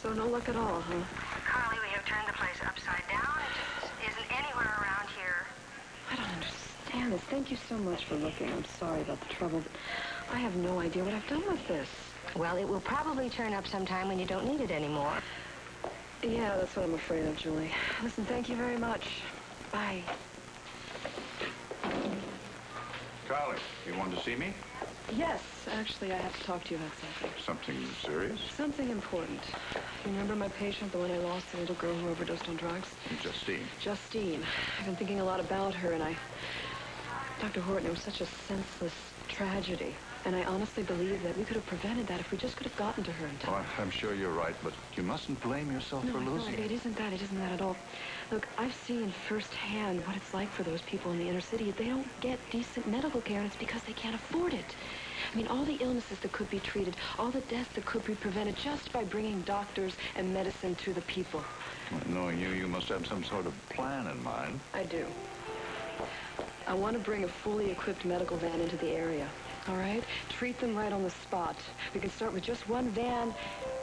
So no luck at all, huh? Carly, we have turned the place upside down. It isn't anywhere around here. I don't understand this. Thank you so much for looking. I'm sorry about the trouble, but I have no idea what I've done with this. Well, it will probably turn up sometime when you don't need it anymore. Yeah, that's what I'm afraid of, Julie. Listen, thank you very much. Bye. Carly, you wanted to see me? Yes, actually, I have to talk to you about something. Something serious? Something important. You remember my patient, the one I lost, the little girl who overdosed on drugs? Justine. Justine. I've been thinking a lot about her, and Dr. Horton, it was such a senseless tragedy. And I honestly believe that we could have prevented that if we just could have gotten to her in time. Oh, I'm sure you're right, but you mustn't blame yourself for losing it isn't that. It isn't that at all. Look, I've seen firsthand what it's like for those people in the inner city. They don't get decent medical care, and it's because they can't afford it. I mean, all the illnesses that could be treated, all the deaths that could be prevented just by bringing doctors and medicine to the people. Well, knowing you, you must have some sort of plan in mind. I do. I want to bring a fully equipped medical van into the area. All right? Treat them right on the spot. We can start with just one van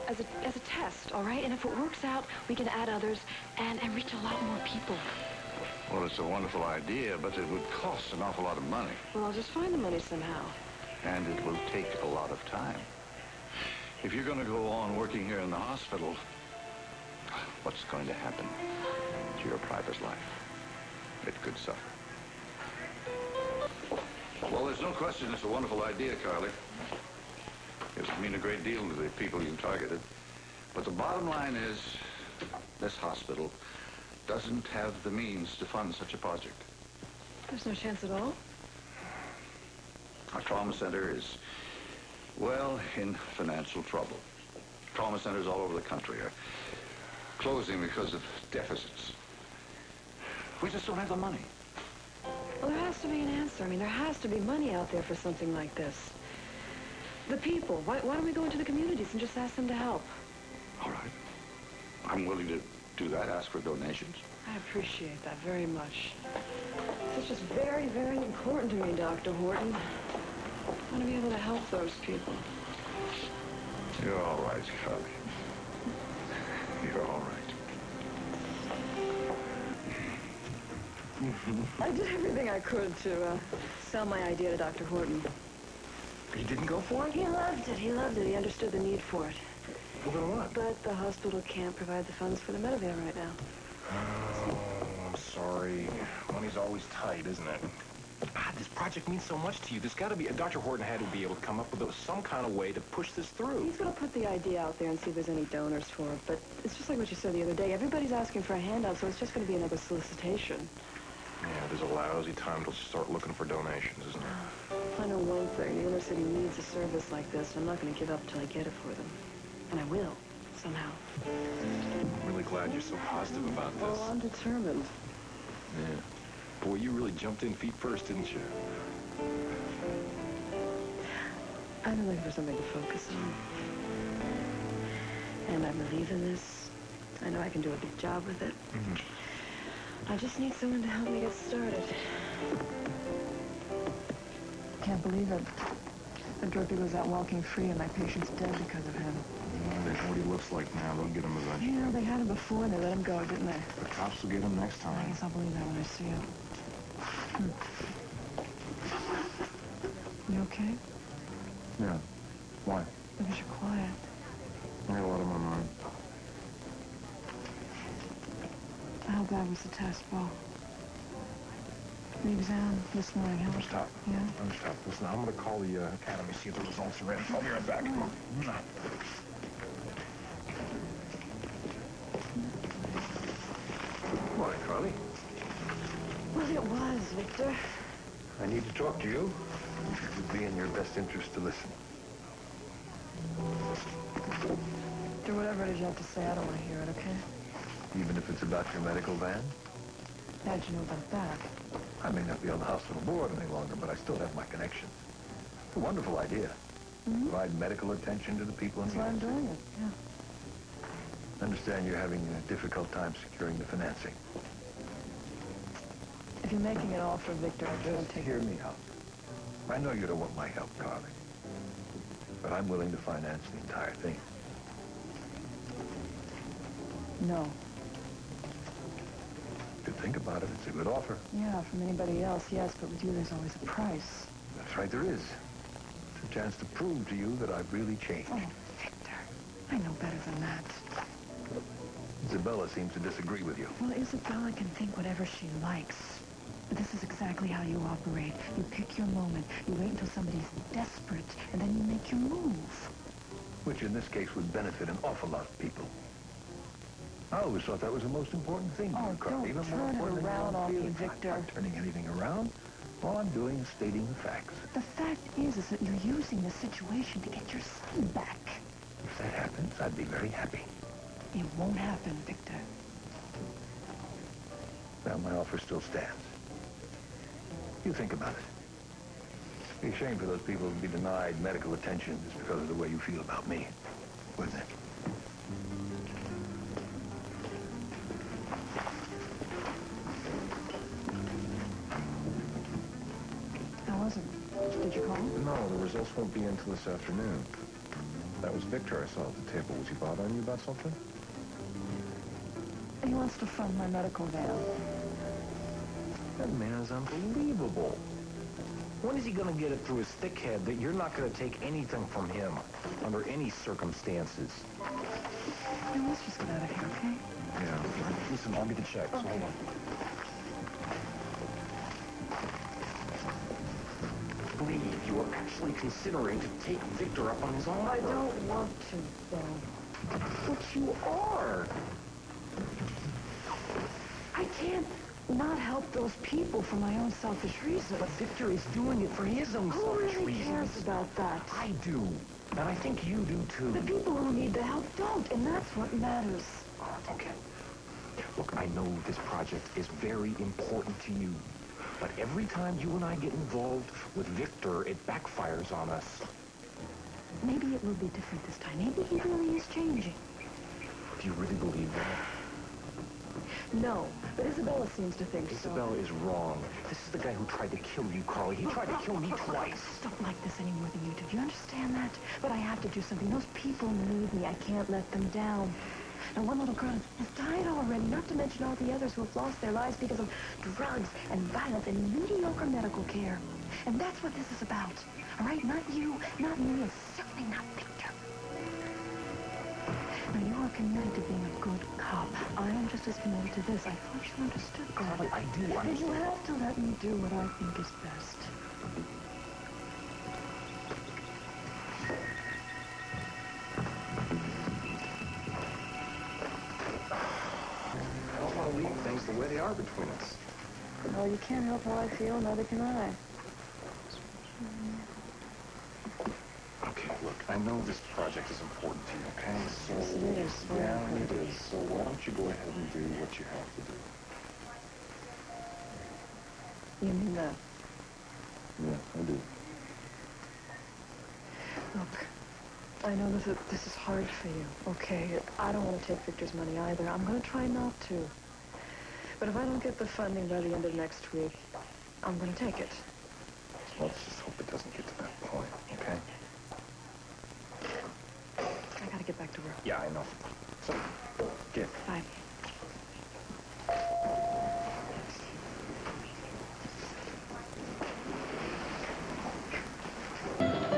as a test, all right? And if it works out, we can add others and reach a lot more people. Well, it's a wonderful idea, but it would cost an awful lot of money. Well, I'll just find the money somehow. And it will take a lot of time. If you're going to go on working here in the hospital, what's going to happen to your private life? It could suffer. Well, there's no question it's a wonderful idea, Carly. It'll mean a great deal to the people you targeted. But the bottom line is, this hospital doesn't have the means to fund such a project. There's no chance at all? Our trauma center is, well, in financial trouble. Trauma centers all over the country are closing because of deficits. We just don't have the money. Well, there has to be an answer. I mean, there has to be money out there for something like this. The people, why don't we go into the communities and just ask them to help? All right. I'm willing to do that, ask for donations. I appreciate that very much. It's just very, very important to me, Dr. Horton. I want to be able to help those people. You're all right, Carly. You're all right. I did everything I could to sell my idea to Dr. Horton. He didn't go for it? He loved it. He loved it. He understood the need for it. Well, then what? But the hospital can't provide the funds for the Medivan right now. Oh, I'm sorry. Money's always tight, isn't it? God, this project means so much to you. There's got to be... Dr. Horton had to be able to come up with some kind of way to push this through. He's going to put the idea out there and see if there's any donors for it. But it's just like what you said the other day. Everybody's asking for a handout, so it's just going to be another solicitation. Yeah, there's a lousy time to start looking for donations, isn't there? I know one thing. The inner city needs a service like this, and I'm not going to give up until I get it for them. And I will, somehow. I'm really glad you're so positive about this. Oh, I'm determined. Yeah. Boy, you really jumped in feet first, didn't you? I've been looking for something to focus on. And I believe in this. I know I can do a big job with it. Mm-hmm. I just need someone to help me get started. Can't believe it. The drug dealer's out walking free and my patient's dead because of him. They know what he looks like now. They'll get him eventually. You know, they had him before and they let him go, didn't they? The cops will get him next time. I guess I'll believe that when I see it. You okay? Yeah. Why? Because you're quiet. I got a lot on my mind. How bad was the test, Bo? The exam this morning, how much? Stop. Yeah? Stop. Listen, I'm going to call the academy, see if the results are in. I'll be right back. Come on. Morning, Carly. Well, it was, Victor. I need to talk to you. It would be in your best interest to listen. Do whatever it is you have to say. I don't want to hear it, okay? Even if it's about your medical van? How'd you know about that? I may not be on the hospital board any longer, but I still have my connections. It's a wonderful idea. Mm-hmm. Provide medical attention to the people in That's the why I'm city. doing it, yeah. I understand you're having a difficult time securing the financing. If you're making an offer, Victor, I don't Just take hear me out. I know you don't want my help, Carly. But I'm willing to finance the entire thing. No. If you think about it, it's a good offer. Yeah, from anybody else, yes, but with you, there's always a price. That's right, there is. It's a chance to prove to you that I've really changed. Oh, Victor, I know better than that. Isabella seems to disagree with you. Well, Isabella can think whatever she likes. But this is exactly how you operate. You pick your moment. You wait until somebody's desperate, and then you make your move. Which in this case would benefit an awful lot of people. I always thought that was the most important thing. Oh, don't Even more turn it important than your around own on me, feelings. Victor. I'm not turning anything around. All I'm doing is stating the facts. The fact is that you're using the situation to get your son back. If that happens, I'd be very happy. It won't happen, Victor. Well, my offer still stands. You think about it. It'd be a shame for those people to be denied medical attention just because of the way you feel about me, wouldn't it? How was it? Did you call? No, the results won't be until this afternoon. That was Victor I saw at the table. Was he bothering you about something? He wants to fund my medical van. That man is unbelievable. When is he going to get it through his thick head that you're not going to take anything from him under any circumstances? Now, let's just get out of here, okay? Yeah. Listen, I'll get the check. So hold on. Believe you are actually considering to take Victor up on his offer. I don't want to, though. But you are. I can't not help those people for my own selfish reasons. But Victor is doing it for his own Who selfish really reasons. cares about that? I do. And I think you do, too. The people who need the help don't, and that's what matters. Okay. Look, I know this project is very important to you. But every time you and I get involved with Victor, it backfires on us. Maybe it will be different this time. Maybe he really is changing. Do you really believe that? No, but Isabella seems to think so. Isabella is wrong. This is the guy who tried to kill you, Carly. He tried to kill me twice. I don't like this any more than you do. Do you understand that? But I have to do something. Those people need me. I can't let them down. Now, one little girl has died already, not to mention all the others who have lost their lives because of drugs and violence and mediocre medical care. And that's what this is about. All right? Not you, not me, and certainly not Victor. Now, you are committed to being a good cop. I am just as committed to this. I thought you understood that. Carly, I do And understand. you have to let me do what I think is best. I don't want to leave things the way they are between us. Well, you can't help how I feel, neither can I. Okay, look, I know this project is important to you, okay? So, Yes, it is. yeah, it is. So why don't you go ahead and do what you have to do? You mean that? Yeah, I do. Look, I know this is hard for you, okay? I don't want to take Victor's money either. I'm going to try not to. But if I don't get the funding by the end of next week, I'm going to take it. Let's just hope it doesn't get to that point, okay? I got to get back to work. Yeah, I know. So, get. Bye.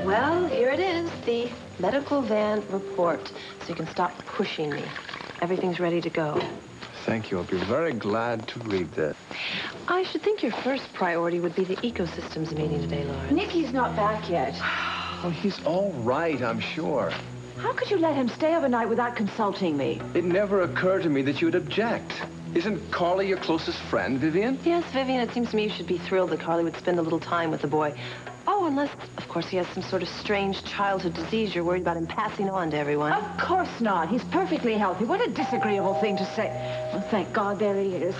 Well, here it is, the medical van report. So you can stop pushing me. Everything's ready to go. Thank you. I'll be very glad to read this. I should think your first priority would be the ecosystems meeting today, Laura. Nicky's not back yet. Oh, he's all right, I'm sure. How could you let him stay overnight without consulting me? It never occurred to me that you would object. Isn't Carly your closest friend, Vivian? Yes, Vivian, it seems to me you should be thrilled that Carly would spend a little time with the boy. Oh, unless, of course, he has some sort of strange childhood disease you're worried about him passing on to everyone. Of course not. He's perfectly healthy. What a disagreeable thing to say. Well, thank God there he is.